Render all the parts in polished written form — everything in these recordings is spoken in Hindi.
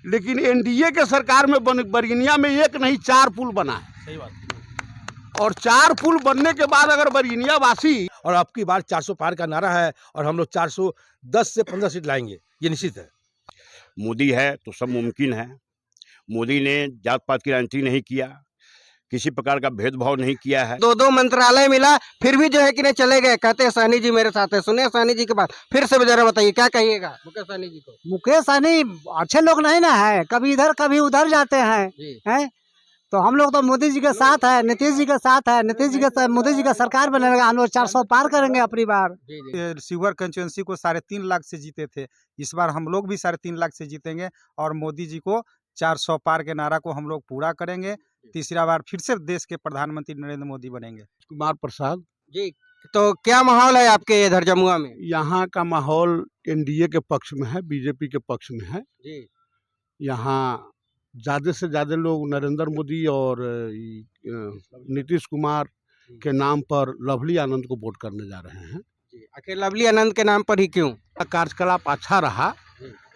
लेकिन एनडीए के सरकार में बरगिनिया में एक नहीं 4 पुल बना है। सही बात। और 4 पुल बनने के बाद अगर बरगिनिया वासी, और अब की बार 400 पार का नारा है और हम लोग 410 से 15 सीट लाएंगे, ये निश्चित है। मोदी है तो सब मुमकिन है। मोदी ने जात पात की राजनीति नहीं किया, किसी प्रकार का भेदभाव नहीं किया है। 2 मंत्रालय मिला, फिर भी जो है कि नहीं चले गए। कहते हैं सहनी जी मेरे साथ है। सुने सहनी जी के बाद फिर से जरा बताइए क्या कहिएगा मुकेश सहनी जी को। मुकेश सहनी अच्छे लोग नहीं ना है, कभी इधर कभी उधर जाते हैं। तो हम लोग तो मोदी जी के साथ है, नीतीश जी के साथ है। नीतीश जी के मोदी जी का सरकार बनेगा, हम लोग 400 पार करेंगे अपनी बार। शिवहर कंस्टिट्यूंसी को 3.5 लाख से जीते थे, इस बार हम लोग भी 3.5 लाख से जीतेंगे और मोदी जी को 400 पार के नारा को हम लोग पूरा करेंगे। तीसरा बार फिर से देश के प्रधानमंत्री नरेंद्र मोदी बनेंगे। कुमार प्रसाद जी, तो क्या माहौल है आपके इधर जमुआ में? यहाँ का माहौल एनडीए के पक्ष में है, बीजेपी के पक्ष में है। जी, यहाँ ज़्यादा से ज़्यादा लोग नरेंद्र मोदी और नीतीश कुमार के नाम पर लवली आनंद को वोट करने जा रहे हैं। आखिर लवली आनंद के नाम पर ही क्यों? कार्यकलाप अच्छा रहा,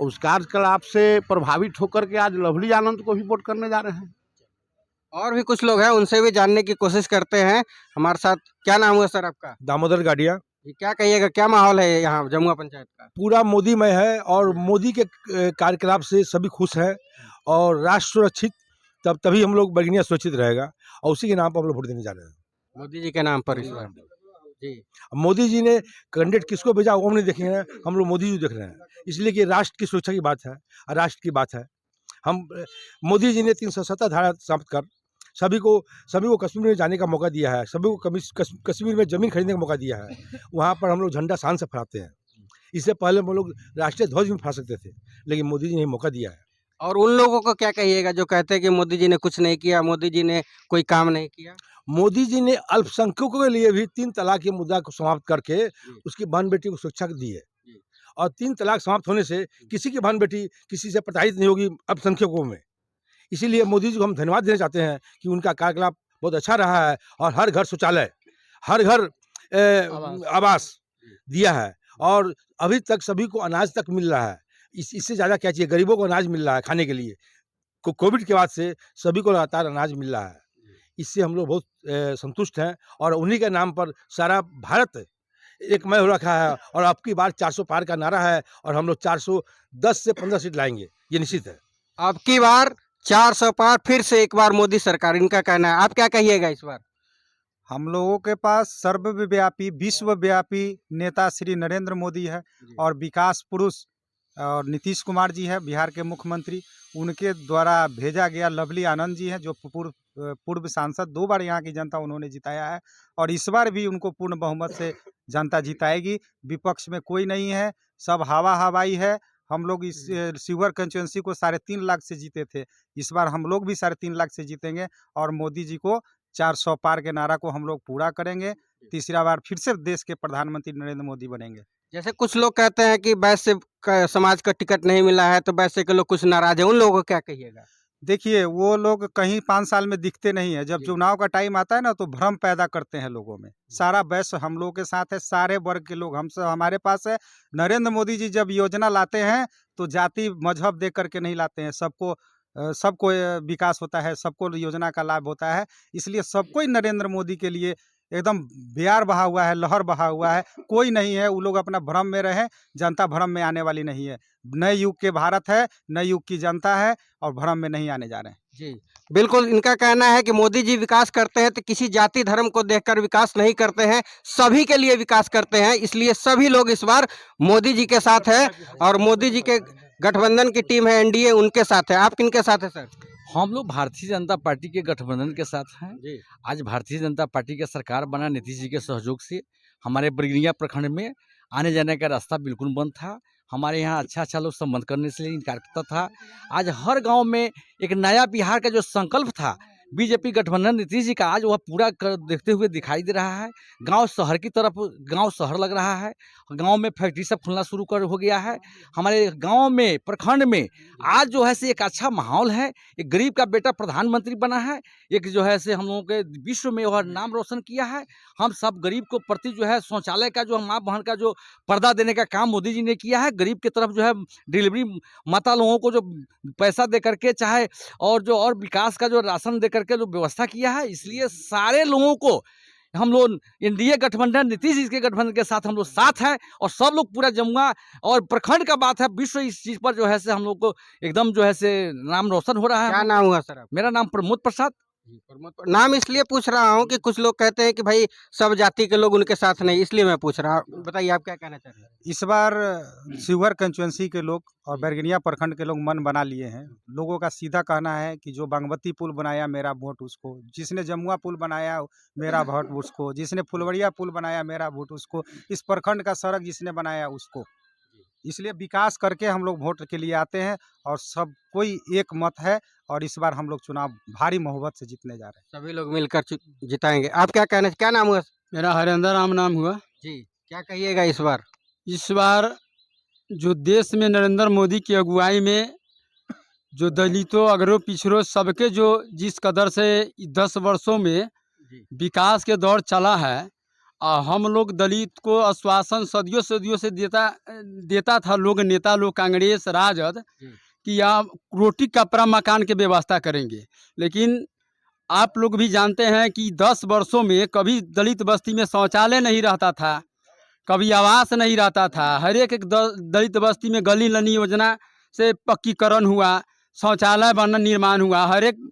उस कार्यकलाप से प्रभावित होकर के आज लवली आनंद को भी वोट करने जा रहे हैं। और भी कुछ लोग हैं, उनसे भी जानने की कोशिश करते हैं हमारे साथ। क्या नाम हुआ सर आपका? दामोदर गाड़िया। जी, क्या कहिएगा, क्या माहौल है यहाँ जमुआ पंचायत का? पूरा मोदीमय है और मोदी के कार्यकलाप से सभी खुश हैं और राष्ट्र सुरक्षित, तभी हम लोग बरगिनिया सुरक्षित रहेगा और उसी के नाम पर हम लोग वोट देने जा रहे हैं, मोदी जी के नाम पर इस बार। जी, मोदी जी ने कैंडिडेट किसको भेजा वो हम नहीं देखेंगे, हम लोग मोदी जी देख रहे हैं, इसलिए कि राष्ट्र की सुरक्षा की बात है और राष्ट्र की बात है। हम मोदी जी ने 370 धारा समाप्त कर सभी को कश्मीर में जाने का मौका दिया है, सभी को कश्मीर में ज़मीन खरीदने का मौका दिया है। वहाँ पर हम लोग झंडा शान से फहराते हैं। इससे पहले हम लोग राष्ट्रीय ध्वज में फहरा सकते थे, लेकिन मोदी जी ने मौका दिया है। और उन लोगों को क्या कहिएगा जो कहते हैं कि मोदी जी ने कुछ नहीं किया, मोदी जी ने कोई काम नहीं किया? मोदी जी ने अल्पसंख्यकों के लिए भी 3 तलाक के मुद्दा को समाप्त करके उसकी बहन बेटी को सुरक्षा दी है और 3 तलाक समाप्त होने से किसी की बहन बेटी किसी से प्रताड़ित नहीं होगी अल्पसंख्यकों में। इसीलिए मोदी जी को हम धन्यवाद देना चाहते हैं कि उनका कार्यकलाप बहुत अच्छा रहा है और हर घर शौचालय, हर घर आवास दिया है और अभी तक सभी को अनाज तक मिल रहा है। इससे ज़्यादा क्या चाहिए? गरीबों को अनाज मिल रहा है खाने के लिए। कोविड के बाद से सभी को लगातार अनाज मिल रहा है। इससे हम लोग बहुत संतुष्ट हैं और उन्हीं के नाम पर सारा भारत एकमय हो रखा है और अब की बार 400 पार का नारा है और हम लोग 410 से 15 सीट लाएंगे, ये निश्चित है। अब की बार 400 पार, फिर से एक बार मोदी सरकार, इनका कहना है। आप क्या कहिएगा इस बार? हम लोगों के पास सर्वव्यापी विश्वव्यापी नेता श्री नरेंद्र मोदी है और विकास पुरुष और नीतीश कुमार जी है बिहार के मुख्यमंत्री। उनके द्वारा भेजा गया लवली आनंद जी हैं जो पूर्व सांसद, 2 बार यहाँ की जनता उन्होंने जिताया है और इस बार भी उनको पूर्ण बहुमत से जनता जिताएगी। विपक्ष में कोई नहीं है, सब हवाई है। हम लोग इस शिवहर कंस्टिट्यूंसी को 3.5 लाख से जीते थे, इस बार हम लोग भी 3.5 लाख से जीतेंगे और मोदी जी को 400 पार के नारा को हम लोग पूरा करेंगे। तीसरा बार फिर से देश के प्रधानमंत्री नरेंद्र मोदी बनेंगे। जैसे कुछ लोग कहते हैं कि वैश्य समाज का टिकट नहीं मिला है तो वैश्य के लोग कुछ नाराज है, उन लोगों को क्या कहिएगा? देखिए, वो लोग कहीं 5 साल में दिखते नहीं है, जब चुनाव का टाइम आता है ना तो भ्रम पैदा करते हैं लोगों में। सारा वैश्य हम लोगों के साथ है, सारे वर्ग के लोग हमारे पास है। नरेंद्र मोदी जी जब योजना लाते हैं तो जाति मजहब देख करके नहीं लाते हैं, सबको विकास होता है, सबको योजना का लाभ होता है। इसलिए सबको ही नरेंद्र मोदी के लिए एकदम बयार बहा हुआ है, लहर बहा हुआ है। कोई नहीं है, वो लोग अपना भ्रम में रहे, जनता भ्रम में आने वाली नहीं है। नए युग के भारत है, नए युग की जनता है और भ्रम में नहीं आने जा रहे हैं। जी, बिल्कुल। इनका कहना है कि मोदी जी विकास करते हैं तो किसी जाति धर्म को देखकर विकास नहीं करते हैं, सभी के लिए विकास करते हैं। इसलिए सभी लोग इस बार मोदी जी के साथ है और मोदी जी के गठबंधन की टीम है एनडीए, उनके साथ है। आप किनके साथ है सर? हम लोग भारतीय जनता पार्टी के गठबंधन के साथ हैं जी। आज भारतीय जनता पार्टी का सरकार बना नीतीश जी के सहयोग से। हमारे बरगिनिया प्रखंड में आने जाने का रास्ता बिल्कुल बंद था। हमारे यहाँ अच्छा लोग संबंध करने से इनकार करता था। आज हर गांव में एक नया बिहार का जो संकल्प था, बीजेपी गठबंधन नीतीश जी का आज वह पूरा देखते हुए दिखाई दे रहा है। गांव शहर की तरफ गांव शहर लग रहा है। गांव में फैक्ट्री सब खुलना शुरू हो गया है। हमारे गांव में प्रखंड में आज जो है से एक अच्छा माहौल है। एक गरीब का बेटा प्रधानमंत्री बना है। एक जो है से हम लोगों के विश्व में वह नाम रोशन किया है। हम सब गरीब को प्रति जो है शौचालय का जो माँ बहन का जो पर्दा देने का काम मोदी जी ने किया है। गरीब की तरफ जो है डिलीवरी माता लोगों को जो पैसा दे करके चाहे और जो और विकास का जो राशन दे करके जो व्यवस्था किया है। इसलिए सारे लोगों को हम लोग एनडीए गठबंधन नीतीश जी के गठबंधन के साथ हम लोग साथ हैं और सब लोग पूरा जमुआ और प्रखंड का बात है विश्व इस चीज पर जो है से हम लोग को एकदम जो है से नाम रोशन हो रहा है। क्या नाम हुआ सर आप? मेरा नाम प्रमोद प्रसाद। नाम इसलिए पूछ रहा हूँ कि कुछ लोग कहते हैं कि भाई सब जाति के लोग उनके साथ नहीं, इसलिए मैं पूछ रहा हूँ। बताइए आप क्या कहना चाह रहे हैं? इस बार शिवहर कंस्टिट्यूंसी के लोग और बैरगनिया प्रखंड के लोग मन बना लिए हैं। लोगों का सीधा कहना है कि जो बागमती पुल बनाया मेरा वोट उसको, जिसने जमुआ पुल बनाया मेरा वोट उसको, जिसने फुलवड़िया पुल बनाया मेरा वोट उसको, इस प्रखंड का सड़क जिसने बनाया उसको। इसलिए विकास करके हम लोग वोट के लिए आते हैं और सब कोई एक मत है और इस बार हम लोग चुनाव भारी मोहब्बत से जीतने जा रहे हैं। सभी लोग मिलकर जिताएंगे। आप क्या कहना, क्या नाम हुआ? मेरा हरेंद्र राम नाम हुआ जी, क्या कहिएगा इस बार? इस बार जो देश में नरेंद्र मोदी की अगुवाई में जो दलितों अगरों पिछड़ों सबके जो जिस कदर से 10 वर्षों में विकास के दौर चला है, हम लोग दलित को आश्वासन सदियों से देता था लोग, नेता लोग कांग्रेस राजद, कि आप रोटी कपड़ा मकान के व्यवस्था करेंगे। लेकिन आप लोग भी जानते हैं कि 10 वर्षों में कभी दलित बस्ती में शौचालय नहीं रहता था, कभी आवास नहीं रहता था। हर एक दलित बस्ती में गली नली योजना से पक्कीकरण हुआ, शौचालय बनना निर्माण हुआ, हर एक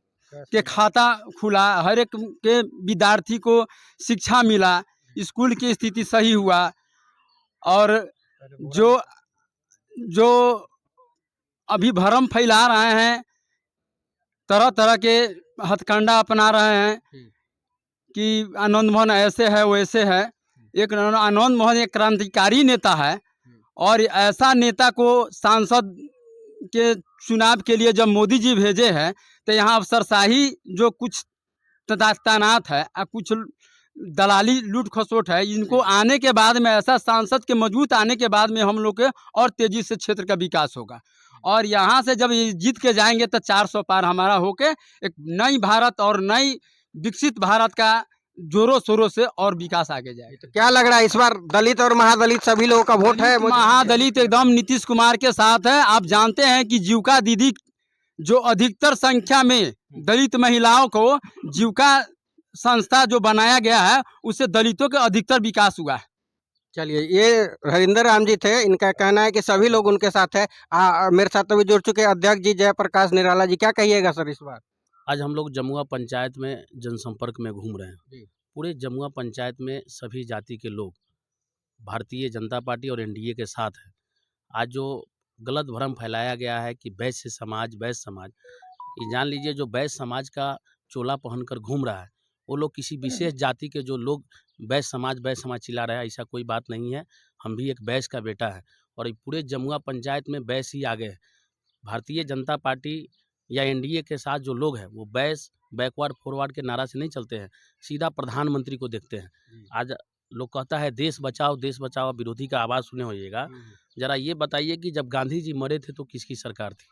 के खाता खुला, हर एक के विद्यार्थी को शिक्षा मिला, स्कूल की स्थिति सही हुआ। और जो अभी भरम फैला रहे हैं, तरह तरह के हथकंडा अपना रहे हैं कि आनंद मोहन ऐसे है वैसे है। एक आनंद मोहन एक क्रांतिकारी नेता है और ऐसा नेता को सांसद के चुनाव के लिए जब मोदी जी भेजे हैं तो यहाँ अफसरशाही जो कुछ तैनात है और कुछ दलाली लूट खसोट है, इनको आने के बाद में ऐसा सांसद के मजबूत आने के बाद में हम लोग के और तेजी से क्षेत्र का विकास होगा। और यहाँ से जब ये जीत के जाएंगे तो 400 पार हमारा होके एक नई भारत और नई विकसित भारत का जोरों शोरों से और विकास आगे जाए। तो क्या लग रहा है इस बार दलित और महादलित सभी लोगों का वोट है? महादलित एकदम नीतीश कुमार के साथ है। आप जानते हैं कि जीविका दीदी जो अधिकतर संख्या में दलित महिलाओं को जीविका संस्था जो बनाया गया है उससे दलितों का अधिकतर विकास हुआ है। चलिए, ये हरिंदर राम जी थे, इनका कहना है कि सभी लोग उनके साथ है। मेरे साथ अभी जुड़ चुके अध्यक्ष जी जयप्रकाश निराला जी, क्या कहिएगा सर इस बार? आज हम लोग जमुआ पंचायत में जनसंपर्क में घूम रहे हैं। पूरे जमुआ पंचायत में सभी जाति के लोग भारतीय जनता पार्टी और एनडीए के साथ हैं। आज जो गलत भ्रम फैलाया गया है कि वैश्य समाज, ये जान लीजिए जो वैश्य समाज का चोला पहनकर घूम रहा है वो लोग किसी विशेष जाति के जो लोग वैश्य समाज चिल्ला रहा है, ऐसा कोई बात नहीं है। हम भी एक वैश्य का बेटा है और पूरे जमुआ पंचायत में वैश्य ही आगे है। भारतीय जनता पार्टी या एनडीए के साथ जो लोग हैं वो वैश्य बैकवर्ड फॉरवर्ड के नारा से नहीं चलते हैं, सीधा प्रधानमंत्री को देखते हैं। आज लोग कहता है देश बचाओ, विरोधी का आवाज़ सुने होइएगा। जरा ये बताइए कि जब गांधी जी मरे थे तो किसकी सरकार थी?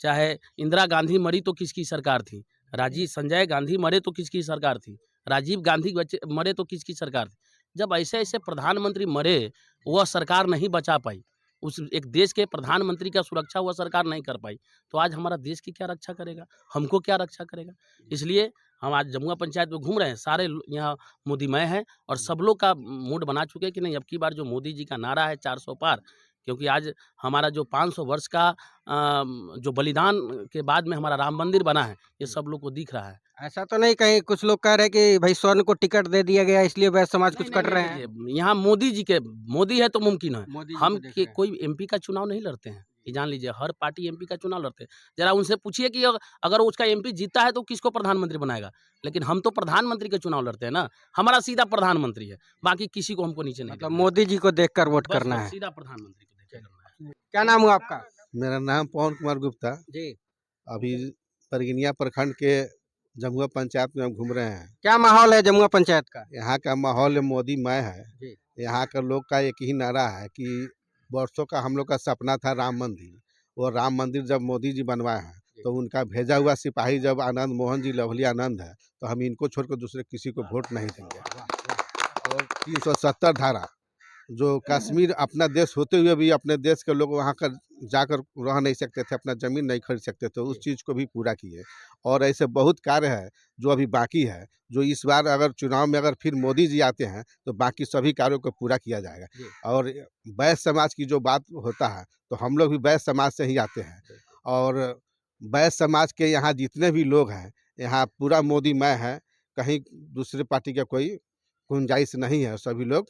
चाहे इंदिरा गांधी मरी तो किसकी सरकार थी? संजय गांधी मरे तो किसकी सरकार थी? राजीव गांधी मरे तो किसकी सरकार थी? जब ऐसे ऐसे प्रधानमंत्री मरे वह सरकार नहीं बचा पाई, उस एक देश के प्रधानमंत्री का सुरक्षा वह सरकार नहीं कर पाई, तो आज हमारा देश की क्या रक्षा करेगा? हमको क्या रक्षा करेगा? इसलिए हम आज जमुआ पंचायत में घूम रहे हैं, सारे यहाँ मोदीमय हैं और सब लोग का मूड बना चुके हैं कि नहीं अब की बार जो मोदी जी का नारा है 400 पार, क्योंकि आज हमारा जो 500 वर्ष का जो बलिदान के बाद में हमारा राम मंदिर बना है ये सब लोग को दिख रहा है। ऐसा तो नहीं कहीं कुछ लोग कह रहे हैं कि भाई स्वर्ण को टिकट दे दिया गया इसलिए वैश्य समाज कुछ कर रहे हैं? यहाँ मोदी है तो मुमकिन है। हम कोई एमपी का चुनाव नहीं लड़ते हैं, ये जान लीजिए। हर पार्टी एमपी का चुनाव लड़ते हैं। जरा उनसे पूछिए कि अगर उसका एमपी जीता है तो किसको प्रधानमंत्री बनाएगा? लेकिन हम तो प्रधानमंत्री के चुनाव लड़ते हैं ना, हमारा सीधा प्रधानमंत्री है, बाकी किसी को हमको नीचे नहीं। मतलब मोदी जी को देखकर वोट करना है, सीधा प्रधानमंत्री को देखकर करना है। क्या नाम हुआ आपका? मेरा नाम पवन कुमार गुप्ता जी। अभी परगिनिया प्रखंड के जमुआ पंचायत में हम घूम रहे हैं। क्या माहौल है जमुआ पंचायत का? यहाँ का माहौल मोदी मय है। जी। यहाँ का लोग का एक ही नारा है कि वर्षों का हम लोग का सपना था राम मंदिर। वो राम मंदिर जब मोदी जी बनवाए हैं तो उनका भेजा हुआ सिपाही जब आनंद मोहन जी लवली आनंद है तो हम इनको छोड़कर दूसरे किसी को वोट नहीं देंगे। और 370 धारा जो कश्मीर अपना देश होते हुए भी अपने देश के लोग वहाँ कर जाकर रह नहीं सकते थे, अपना ज़मीन नहीं खरीद सकते थे, उस चीज़ को भी पूरा किए। और ऐसे बहुत कार्य है जो अभी बाकी है, जो इस बार अगर चुनाव में अगर फिर मोदी जी आते हैं तो बाकी सभी कार्यों को पूरा किया जाएगा। और वैश्य समाज की जो बात होता है तो हम लोग भी वैश्य समाज से ही आते हैं। और वैश्य समाज के यहाँ जितने भी लोग हैं यहाँ पूरा मोदीमय है, कहीं दूसरे पार्टी का कोई गुंजाइश नहीं है। सभी लोग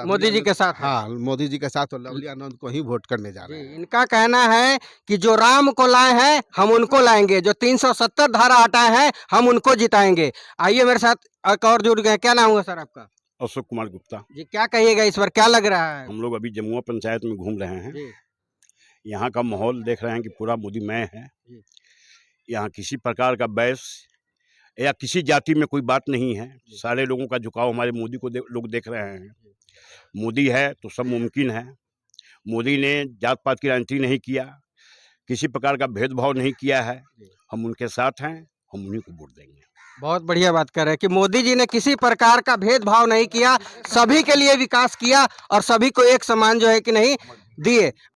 मोदी जी के साथ है। हाँ, मोदी जी के साथ और लवली आनंद को ही वोट करने जा रहे हैं। इनका कहना है कि जो राम को लाए हैं हम उनको लाएंगे, जो 370 धारा हटाए हैं हम उनको जिताएंगे। आइए मेरे साथ एक और जुड़ गए। क्या नाम हुआ सर आपका? अशोक कुमार गुप्ता। जी, क्या कहिएगा इस बार, क्या लग रहा है? हम लोग अभी जमुआ पंचायत में घूम रहे हैं। यहाँ का माहौल देख रहे हैं कि पूरा मोदीमय है। यहाँ किसी प्रकार का बैस या किसी जाति में कोई बात नहीं है। सारे लोगों का झुकाव हमारे मोदी को लोग देख रहे हैं। मोदी है तो सब मुमकिन है। मोदी ने जात पात की राजनीति नहीं किया, किसी प्रकार का भेदभाव नहीं किया है। हम उनके साथ हैं, हम उन्हीं को वोट देंगे। बहुत बढ़िया बात कर रहे हैं कि मोदी जी ने किसी प्रकार का भेदभाव नहीं किया, सभी के लिए विकास किया और सभी को एक समान जो है कि नहीं दिए।